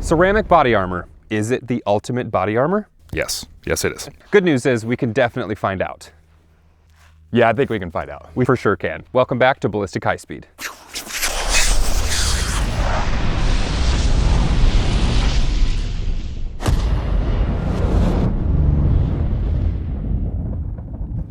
Ceramic body armor. Is it the ultimate body armor? Yes. Yes, it is. Good news is we can definitely find out. Yeah, I think we can find out. We for sure can. Welcome back to Ballistic High Speed.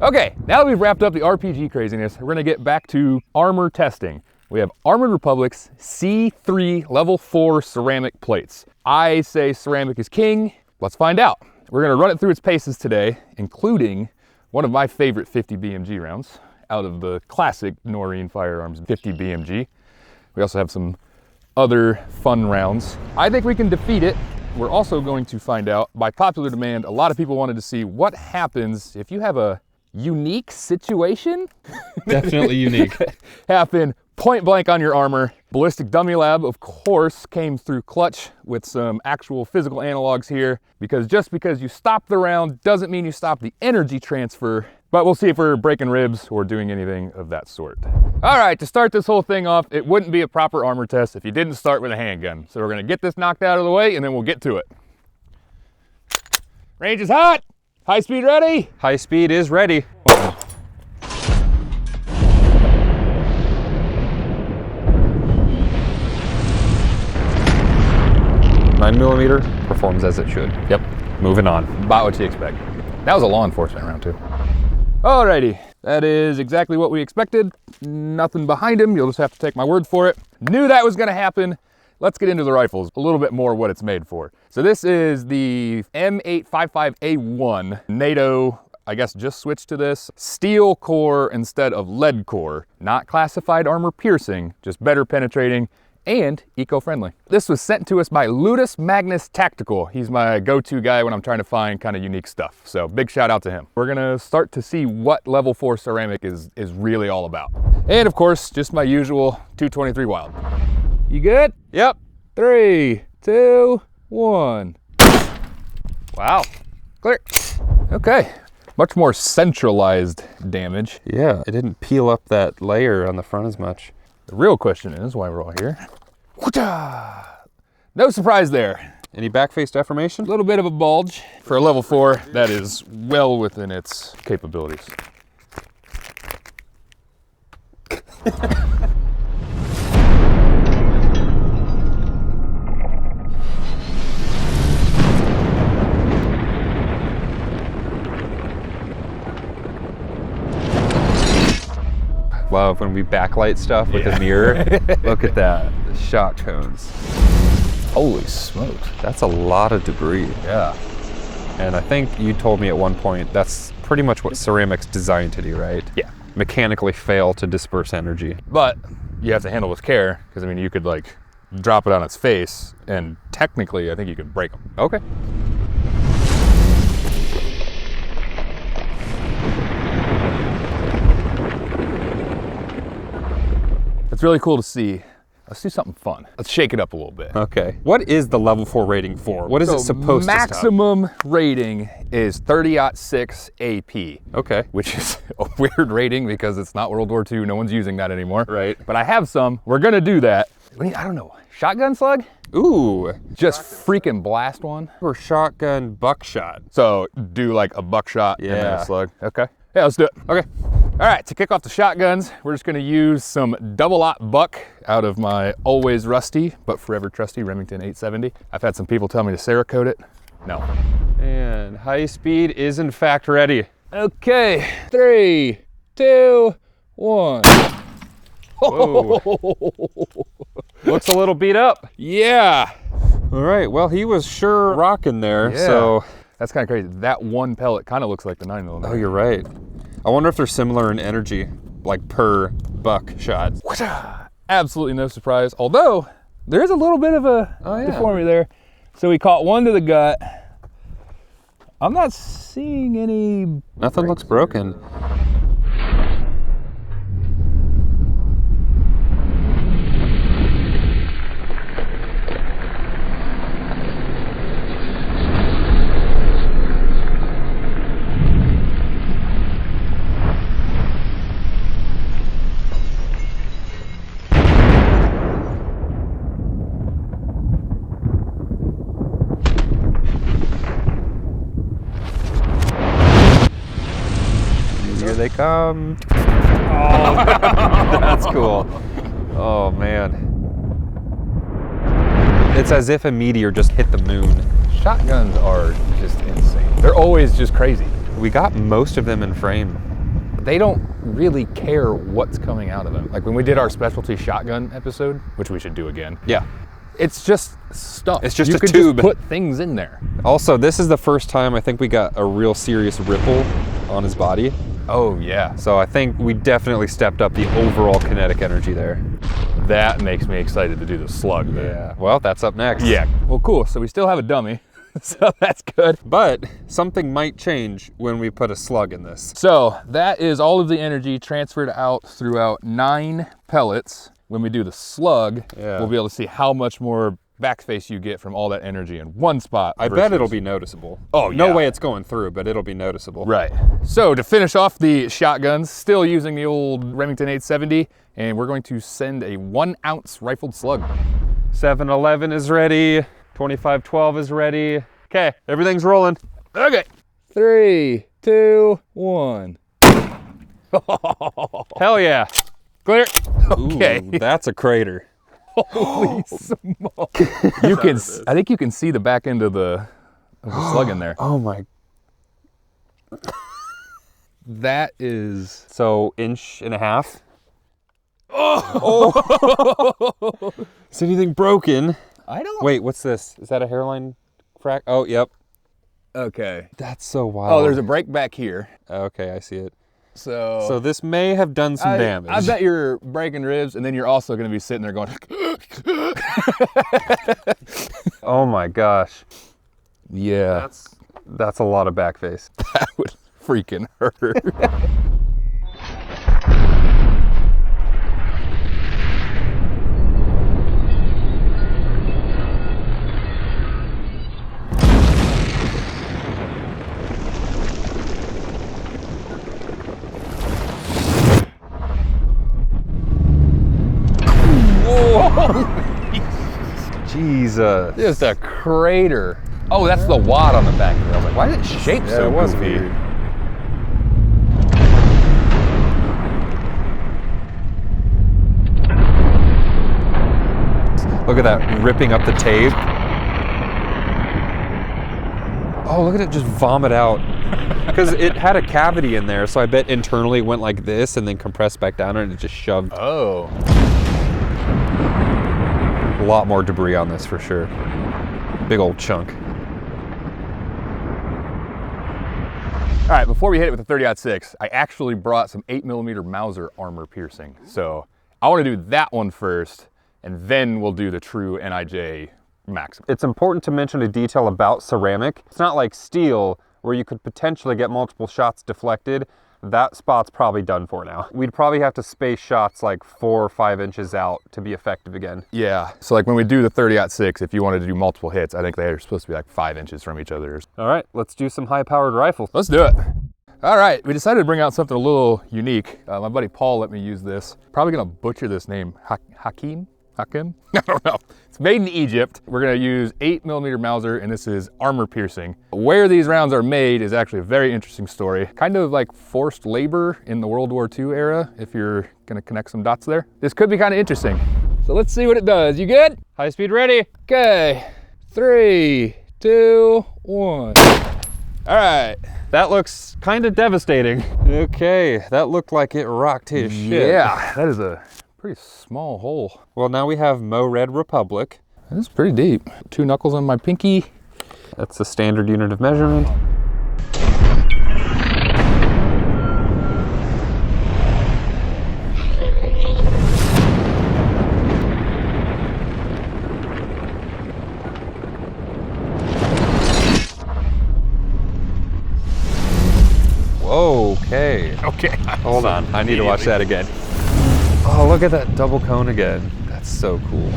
Okay, now that we've wrapped up the RPG craziness, we're gonna get back to armor testing. We have Armored Republic's C3 level 4 ceramic plates. I say ceramic is king. Let's find out. We're gonna run it through its paces today, including one of my favorite 50 BMG rounds out of the classic Noreen Firearms 50 BMG. We also have some other fun rounds. I think we can defeat it. We're also going to find out, by popular demand, a lot of people wanted to see what happens if you have a unique situation. Definitely unique. Happen point blank on your armor. Ballistic Dummy Lab, of course, came through clutch with some actual physical analogs here, because just because you stop the round doesn't mean you stop the energy transfer. But we'll see if we're breaking ribs or doing anything of that sort. All right, to start this whole thing off, it wouldn't be a proper armor test if you didn't start with a handgun. So we're gonna get this knocked out of the way and then we'll get to it. Range is hot. High speed ready? High speed is ready. 9mm performs as it should. Yep. Moving on. About what you expect. That was a law enforcement round too. Alrighty, that is exactly what we expected. Nothing behind him, you'll just have to take my word for it. Knew that was gonna happen. Let's get into the rifles, a little bit more what it's made for. So this is the M855A1. NATO, I guess, just switched to this. Steel core instead of lead core. Not classified armor piercing, just better penetrating and eco-friendly. This was sent to us by Ludus Magnus Tactical. He's my go-to guy when I'm trying to find kind of unique stuff. So big shout out to him. We're gonna start to see what level 4 ceramic is really all about. And of course, just my usual 223 Wild. You good? Yep. 3, 2, 1. Wow. Clear. Okay. Much more centralized damage. Yeah, it didn't peel up that layer on the front as much. The real question is why we're all here. No surprise there. Any back-face deformation? A little bit of a bulge. For a level 4, that is well within its capabilities. Love when we backlight stuff with a mirror. Look at that, the shot cones. Holy smokes. That's a lot of debris. Yeah. And I think you told me at one point, that's pretty much what ceramic's designed to do, right? Yeah. Mechanically fail to disperse energy. But you have to handle with care, because I mean, you could like drop it on its face and technically I think you could break them. Okay. It's really cool to see. Let's do something fun. Let's shake it up a little bit. Okay. What is the level 4 rating for? What is it supposed to stop? Maximum rating is 30-06 AP. Okay. Which is a weird rating because it's not World War II. No one's using that anymore. Right. But I have some. We're gonna do that. I don't know. Shotgun slug? Ooh. Just freaking blast one. Or shotgun buckshot. So do like a buckshot and then Yeah. a slug. Okay. Yeah, let's do it. Okay. All right, to kick off the shotguns, we're just gonna use some double-aught buck out of my always rusty, but forever trusty Remington 870. I've had some people tell me to Cerakote it. No. And high speed is in fact ready. Okay, 3, 2, 1. Whoa. Looks a little beat up. Yeah. All right, well, he was sure rocking there, Yeah. so. That's kind of crazy. That one pellet kind of looks like the 9mm. Oh, you're right. I wonder if they're similar in energy, like per buck shot. Absolutely no surprise. Although, there is a little bit of a deformity there. So we caught one to the gut. I'm not seeing any... Nothing looks broken. they come. Oh, that's cool. Oh, man. It's as if a meteor just hit the moon. Shotguns are just insane. They're always just crazy. We got most of them in frame. They don't really care what's coming out of them. Like when we did our specialty shotgun episode, which we should do again. Yeah. It's just stuff. It's just you a could tube. Just put things in there. Also, this is the first time I think we got a real serious ripple on his body. Oh yeah. So I think we definitely stepped up the overall kinetic energy there. That makes me excited to do the slug there. Yeah. Well, that's up next. Yeah. Well, cool. So we still have a dummy. So that's good. But something might change when we put a slug in this. So that is all of the energy transferred out throughout 9 pellets. When we do the slug, we'll be able to see how much more backspace you get from all that energy in one spot. I bet it'll be noticeable. Oh, no yeah. way it's going through, but it'll be noticeable. Right. So to finish off the shotguns, still using the old Remington 870, and we're going to send a 1-ounce rifled slug. 711 is ready. 2512 is ready. Okay, everything's rolling. Okay. 3, 2, 1. Hell yeah. Clear. Okay. Ooh, that's a crater. Holy smoke. You can, I think you can see the back end of the slug in there. Oh my. That is... So 1.5 inches? Oh! Is anything broken? I don't... Wait, what's this? Is that a hairline crack? Oh, yep. Okay. That's so wild. Oh, there's a break back here. Okay, I see it. So this may have done some damage. I bet you're breaking ribs, and then you're also going to be sitting there going... Oh my gosh. Yeah. That's a lot of back face. That would freaking hurt. Jesus. Just a crater. Oh, that's the wad on the back of it. I was like, why is it shaped so it was goofy? weird. Look at that, ripping up the tape. Oh, look at it just vomit out. Because it had a cavity in there, so I bet internally it went like this and then compressed back down and it just shoved. Oh. A lot more debris on this for sure. Big old chunk. All right, before we hit it with the 30-06, I actually brought some 8mm Mauser armor piercing. So I want to do that one first, and then we'll do the true NIJ maximum. It's important to mention a detail about ceramic. It's not like steel where you could potentially get multiple shots deflected. That spot's probably done for now. We'd probably have to space shots like 4 or 5 inches out to be effective again. Yeah, so like when we do the 30-06, if you wanted to do multiple hits, I think they're supposed to be like 5 inches from each other. All right, let's do some high-powered rifles. Let's do it. All right, we decided to bring out something a little unique. My buddy Paul let me use this. Probably gonna butcher this name, Hakim? I don't know. It's made in Egypt. We're gonna use 8mm Mauser, and this is armor piercing. Where these rounds are made is actually a very interesting story. Kind of like forced labor in the World War II era, if you're gonna connect some dots there. This could be kind of interesting. So let's see what it does. You good? High speed ready. Okay, 3, 2, 1. All right. That looks kind of devastating. Okay, that looked like it rocked his shit. Yeah, that is a pretty small hole. Well, now we have Mo Red Republic. That's pretty deep. 2 knuckles on my pinky. That's the standard unit of measurement. Okay. Okay. Hold on, I need to watch that again. Oh, look at that double cone again. That's so cool.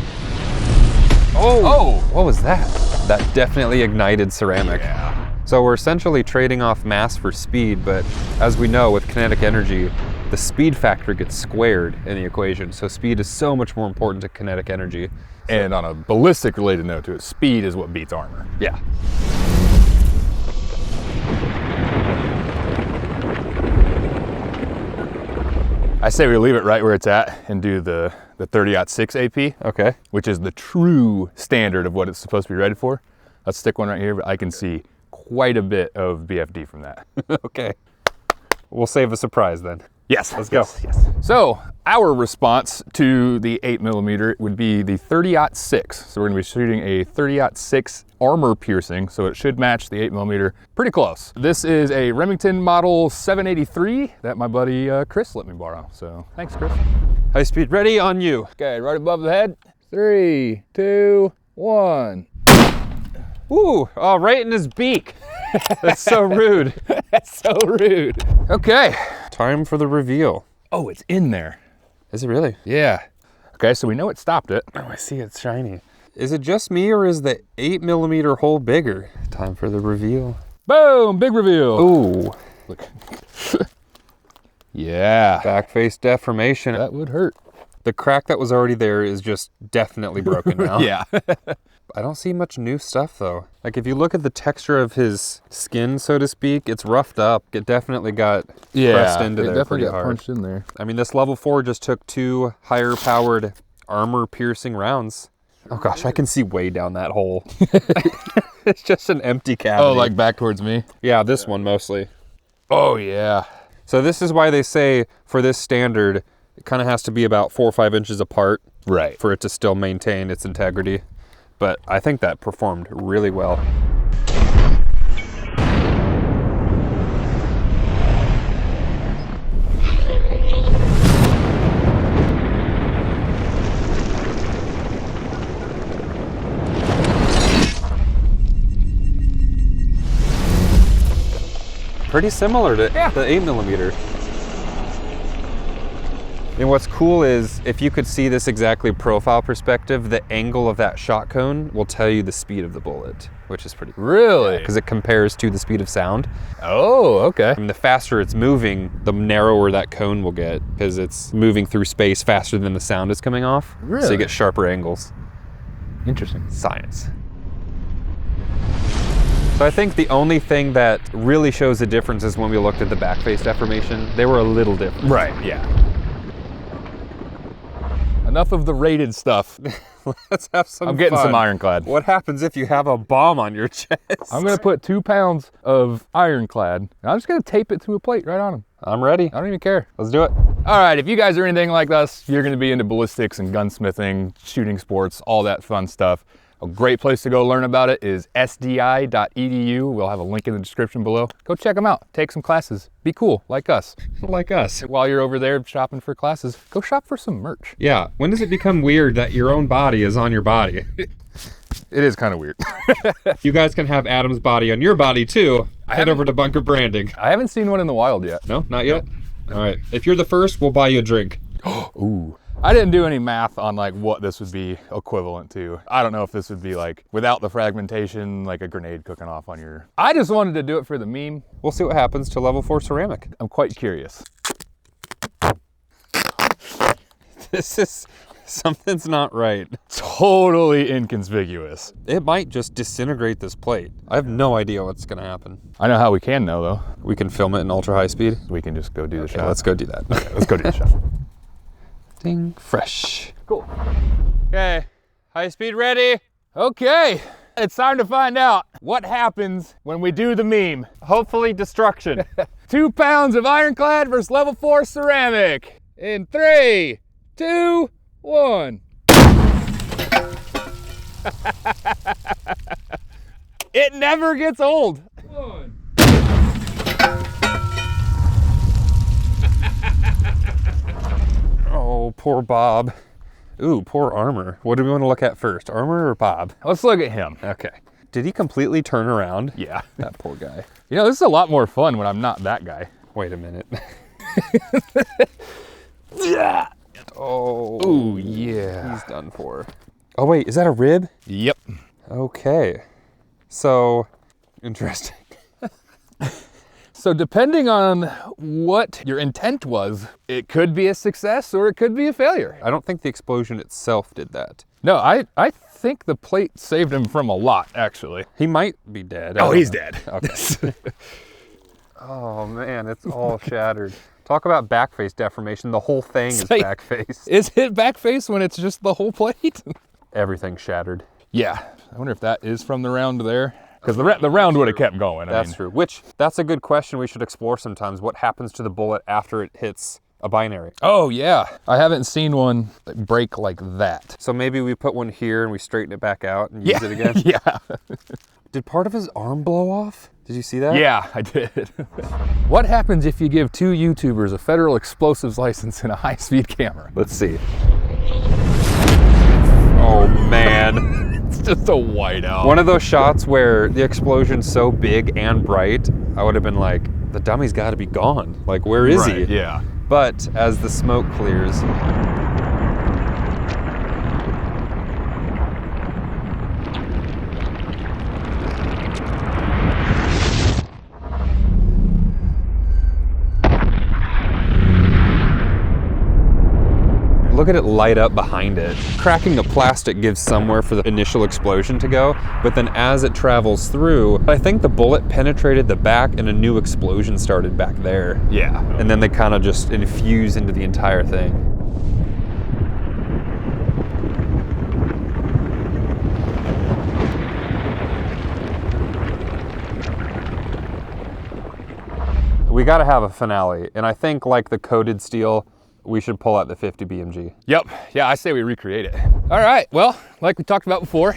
Oh, what was that? That definitely ignited ceramic. Yeah. So we're essentially trading off mass for speed, but as we know with kinetic energy, the speed factor gets squared in the equation. So speed is so much more important to kinetic energy. And on a ballistic related note to it, speed is what beats armor. Yeah. I say we leave it right where it's at and do the 30-06 AP. Okay. Which is the true standard of what it's supposed to be rated for. Let's stick one right here, but I can see quite a bit of BFD from that. Okay. We'll save a surprise then. Yes. Let's go. Yes. So our response to the 8mm would be the 30-06. So we're gonna be shooting a 30-06 armor piercing, so it should match the 8mm pretty close. This is a Remington model 783 that my buddy Chris let me borrow. So thanks, Chris. High speed ready, on you. Okay, right above the head. 3, 2, 1. Ooh, oh, right in his beak. That's so rude. That's so rude. Okay. Time for the reveal. Oh, it's in there. Is it really? Yeah. Okay, so we know it stopped it. Oh, I see, it's shiny. Is it just me, or is the 8mm hole bigger? Time for the reveal. Boom, big reveal. Ooh. Look. Yeah. Back face deformation. That would hurt. The crack that was already there is just definitely broken now. Yeah. I don't see much new stuff though. Like if you look at the texture of his skin, so to speak, it's roughed up. It definitely got pressed into there definitely pretty got hard. punched in there. I mean, this level 4 just took 2 higher powered armor piercing rounds. Oh gosh, I can see way down that hole. It's just an empty cavity. Oh, like back towards me? Yeah, this one mostly. Oh yeah. So this is why they say for this standard, it kind of has to be about 4 or 5 inches apart. Right. For it to still maintain its integrity. But I think that performed really well. Pretty similar to the 8mm. And what's cool is, if you could see this exactly profile perspective, the angle of that shot cone will tell you the speed of the bullet, which is pretty cool. Really? Because it compares to the speed of sound. Oh, okay. I mean, the faster it's moving, the narrower that cone will get, because it's moving through space faster than the sound is coming off. Really? So you get sharper angles. Interesting. Science. So I think the only thing that really shows the difference is when we looked at the back face deformation. They were a little different. Right, yeah. Enough of the rated stuff. Let's have some I'm getting fun. some Ironclad. What happens if you have a bomb on your chest? I'm gonna put 2 pounds of Ironclad, and I'm just gonna tape it to a plate right on him. I'm ready. I don't even care. Let's do it. All right, if you guys are anything like us, you're gonna be into ballistics and gunsmithing, shooting sports, all that fun stuff. A great place to go learn about it is sdi.edu. We'll have a link in the description below. Go check them out. Take some classes. Be cool, like us. Like us. While you're over there shopping for classes, go shop for some merch. Yeah. When does it become weird that your own body is on your body? It is kind of weird. You guys can have Adam's body on your body too. Head over to Bunker Branding. I haven't seen one in the wild yet. No, not yet? All right. If you're the first, we'll buy you a drink. Ooh. I didn't do any math on like what this would be equivalent to. I don't know if this would be like, without the fragmentation, like a grenade cooking off on your... I just wanted to do it for the meme. We'll see what happens to level 4 ceramic. I'm quite curious. This is... something's not right. Totally inconspicuous. It might just disintegrate this plate. I have no idea what's gonna happen. I know how we can know though. We can film it in ultra high speed. We can just go do the shot. Let's go do that. Okay, let's go do the shot. Ding, fresh. Cool. Okay, high speed ready. Okay, it's time to find out what happens when we do the meme. Hopefully destruction. 2 pounds of Ironclad versus level 4 ceramic. In 3, 2, 1. It never gets old. 1. Oh, poor Bob. Ooh, poor Armor. What do we want to look at first, Armor or Bob? Let's look at him. Okay. Did he completely turn around? Yeah. That poor guy. You know, this is a lot more fun when I'm not that guy. Wait a minute. Yeah. Oh. Ooh, yeah. He's done for. Oh, wait, is that a rib? Yep. Okay. So, interesting. So depending on what your intent was, it could be a success or it could be a failure. I don't think the explosion itself did that. No, I think the plate saved him from a lot, actually. He might be dead. Oh, he's dead. Okay. Oh man, it's all shattered. Talk about backface deformation. The whole thing is like, backface. Is it backface when it's just the whole plate? Everything's shattered. Yeah, I wonder if that is from the round there. Because the round would have kept going. That's true. Which, that's a good question we should explore sometimes. What happens to the bullet after it hits a binary? Oh yeah, I haven't seen one break like that. So maybe we put one here and we straighten it back out and use it again? Yeah. Did part of his arm blow off? Did you see that? Yeah, I did. What happens if you give 2 YouTubers a federal explosives license and a high-speed camera? Let's see. Oh man. It's just a whiteout. One of those shots where the explosion's so big and bright, I would have been like, the dummy's got to be gone. Like, where is he? Yeah. But as the smoke clears, look at it light up behind it. Cracking the plastic gives somewhere for the initial explosion to go, but then as it travels through, I think the bullet penetrated the back and a new explosion started back there. Yeah. And then they kind of just infuse into the entire thing. We gotta have a finale, and I think like the coated steel, we should pull out the 50 BMG. Yep, yeah, I say we recreate it. All right, well, like we talked about before,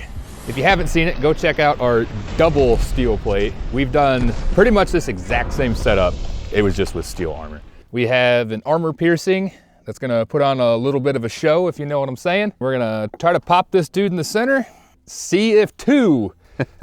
if you haven't seen it, go check out our double steel plate. We've done pretty much this exact same setup. It was just with steel armor. We have an armor piercing that's gonna put on a little bit of a show, if you know what I'm saying. We're gonna try to pop this dude in the center, see if 2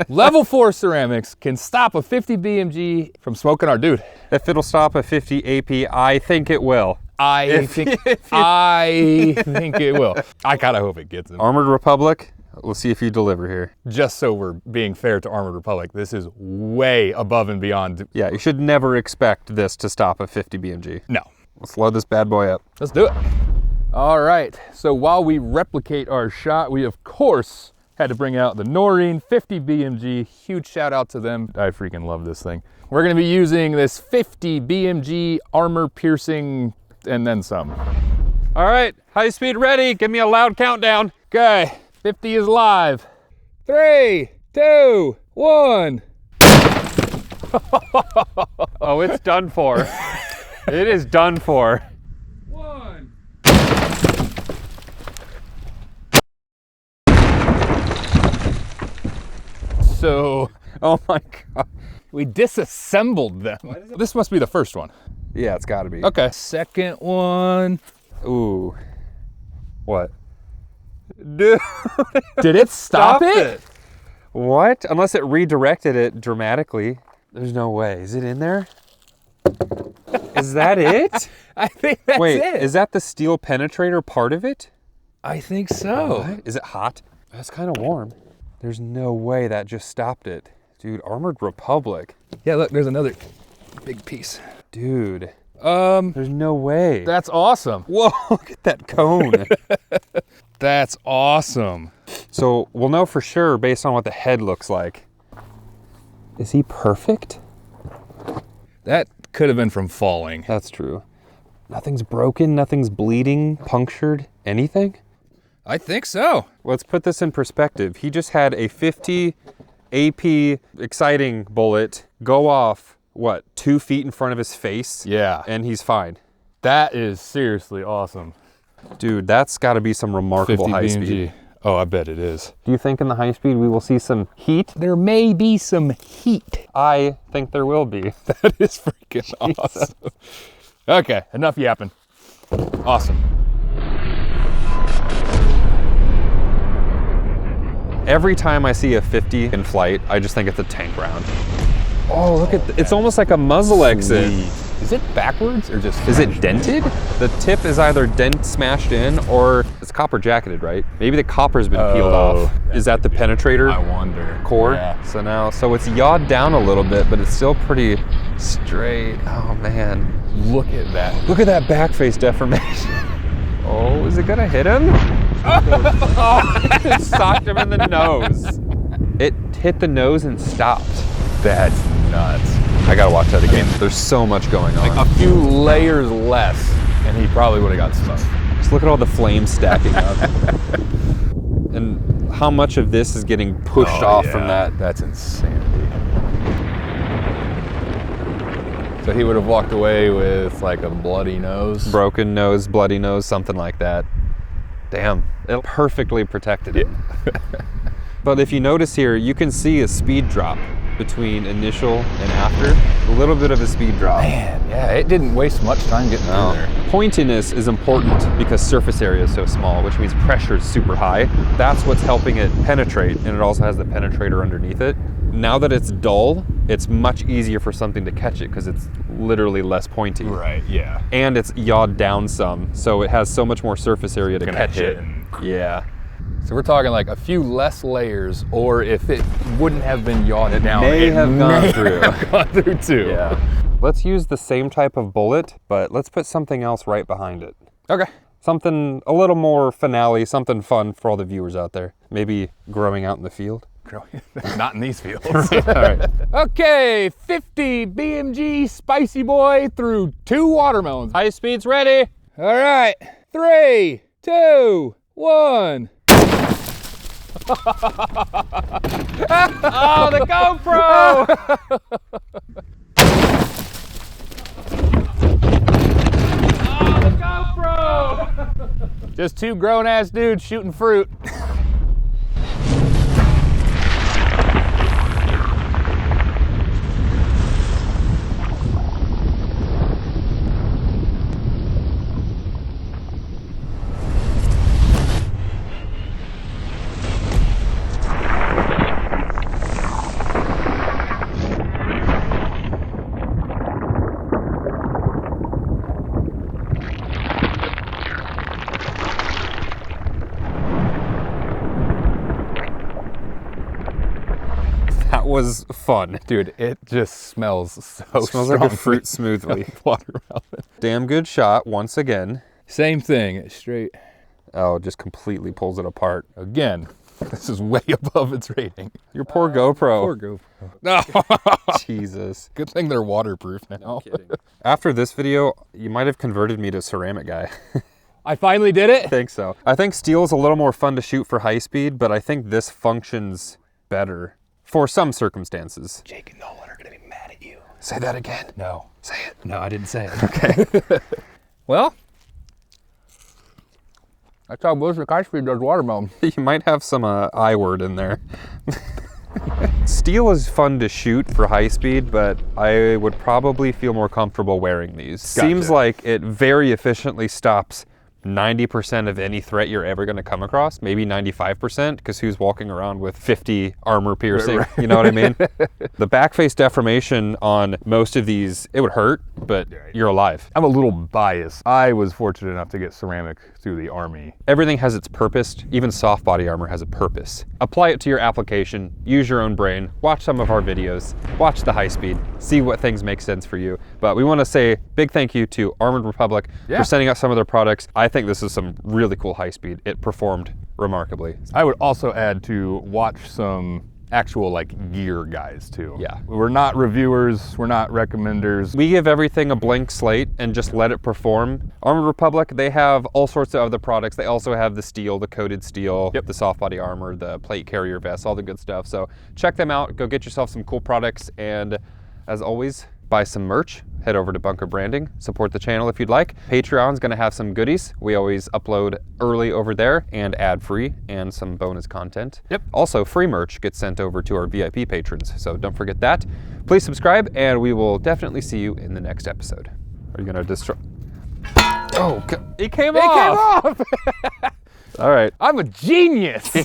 level 4 ceramics can stop a 50 BMG from smoking our dude. If it'll stop a 50 AP, I think it will. I think it will. I kind of hope it gets him. Armored Republic, we'll see if you deliver here. Just so we're being fair to Armored Republic, this is way above and beyond. Yeah, you should never expect this to stop a 50 BMG. No. Let's load this bad boy up. Let's do it. All right, so while we replicate our shot, we of course had to bring out the Noreen 50 BMG. Huge shout out to them. I freaking love this thing. We're gonna be using this 50 BMG armor piercing and then some. All right, high speed ready. Give me a loud countdown. Okay, 50 is live. 3, 2, 1. Oh, it's done for. It is done for. 1. So, Oh my God. we disassembled them. This must be the first one. Yeah, it's gotta be. Okay, second one. Ooh. What? Dude. Did it stop it? What? Unless it redirected it dramatically. There's no way. Is it in there? Is that it? I think that's Wait, it. is that the steel penetrator part of it? I think so. What? Is it hot? That's kind of warm. There's no way that just stopped it. Dude, Armored Republic. Yeah, look, there's another big piece. Dude. There's no way. That's awesome. Whoa, look at that cone. That's awesome. So we'll know for sure based on what the head looks like. Is he perfect? That could have been from falling. That's true. Nothing's broken, nothing's bleeding, punctured, anything? I think so. Let's put this in perspective. He just had a 50 AP exciting bullet go off, what, 2 feet in front of his face? Yeah. And he's fine. That is seriously awesome. Dude, that's gotta be some remarkable 50 high BMG. speed. Oh, I bet it is. Do you think in the high speed we will see some heat? There may be some heat. I think there will be. That is freaking awesome. Okay, enough yapping. Awesome. Every time I see a 50 in flight, I just think it's a tank round. Oh, look at it's almost like a muzzle exit. Is it backwards or just? Is it dented? The tip is either smashed in or it's copper jacketed, right? Maybe the copper's been peeled off. Is that the penetrator? I wonder. Core? Yeah. So it's yawed down a little bit, but it's still pretty straight. Oh man. Look at that. Look at that back face deformation. Oh, is it gonna hit him? Oh, it socked him in the nose. It hit the nose and stopped. That's nuts. I gotta watch that again. There's so much going on. Like a few layers less, and he probably would have got stuck. Just look at all the flames stacking up. And how much of this is getting pushed off from that. That's insanity. So he would have walked away with like a bloody nose. Broken nose, bloody nose, something like that. Damn, it perfectly protected it. But if you notice here, you can see a speed drop between initial and after. A little bit of a speed drop. Man, yeah, it didn't waste much time getting through there. Pointiness is important because surface area is so small, which means pressure is super high. That's what's helping it penetrate, and it also has the penetrator underneath it. Now that it's dull, it's much easier for something to catch it because it's literally less pointy. Right, yeah. And it's yawed down some, so it has so much more surface area to catch it. Yeah. So we're talking like a few less layers, or if it wouldn't have been yawed down, May it have gone through. have gone through too. Yeah. Let's use the same type of bullet, but let's put something else right behind it. Okay. Something a little more finale, something fun for all the viewers out there. Maybe growing out in the field. Not in these fields. All right. Okay, 50 BMG Spicy Boy through 2 watermelons. High speed's ready. All right, 3, 2, 1. Oh, the GoPro! Oh, the GoPro! Just 2 grown-ass dudes shooting fruit. That was fun. Dude, it just smells so It smells like a fruit smoothly. Watermelon. Damn good shot once again. Same thing, straight. Oh, it just completely pulls it apart. Again, this is way above its rating. Your poor GoPro. Poor GoPro. No. Jesus. Good thing they're waterproof now. No kidding. After this video, you might have converted me to ceramic guy. I finally did it. I think so. I think steel is a little more fun to shoot for high speed, but I think this functions better for some circumstances. Jake and Nolan are gonna be mad at you. Say that again. No. Say it. No, I didn't say it. Okay. Well, that's how Ballistic high speed does watermelon. You might have some I word in there. Steel is fun to shoot for high speed, but I would probably feel more comfortable wearing these. Gotcha. Seems like it very efficiently stops 90% of any threat you're ever going to come across, maybe 95%, because who's walking around with 50 armor piercing, Right. You know what I mean? The back face deformation on most of these, it would hurt, but you're alive. I'm a little biased. I was fortunate enough to get ceramic through the Army. Everything has its purpose. Even soft body armor has a purpose. Apply it to your application, use your own brain, watch some of our videos, watch the high speed, see what things make sense for you. But we want to say big thank you to Armored Republic for sending out some of their products. I think this is some really cool high speed. It performed remarkably. I would also add to watch some actual like gear guys too. Yeah. We're not reviewers, we're not recommenders. We give everything a blank slate and just let it perform. Armored Republic, they have all sorts of other products. They also have the steel, the coated steel, the soft body armor, the plate carrier vest, all the good stuff. So check them out, go get yourself some cool products, and as always, buy some merch. Head over to Bunker Branding, support the channel if you'd like. Patreon's gonna have some goodies. We always upload early over there and ad-free and some bonus content. Yep. Also, free merch gets sent over to our VIP patrons, so don't forget that. Please subscribe, and we will definitely see you in the next episode. Are you gonna destroy? Oh, it came off! It came off! All right. I'm a genius!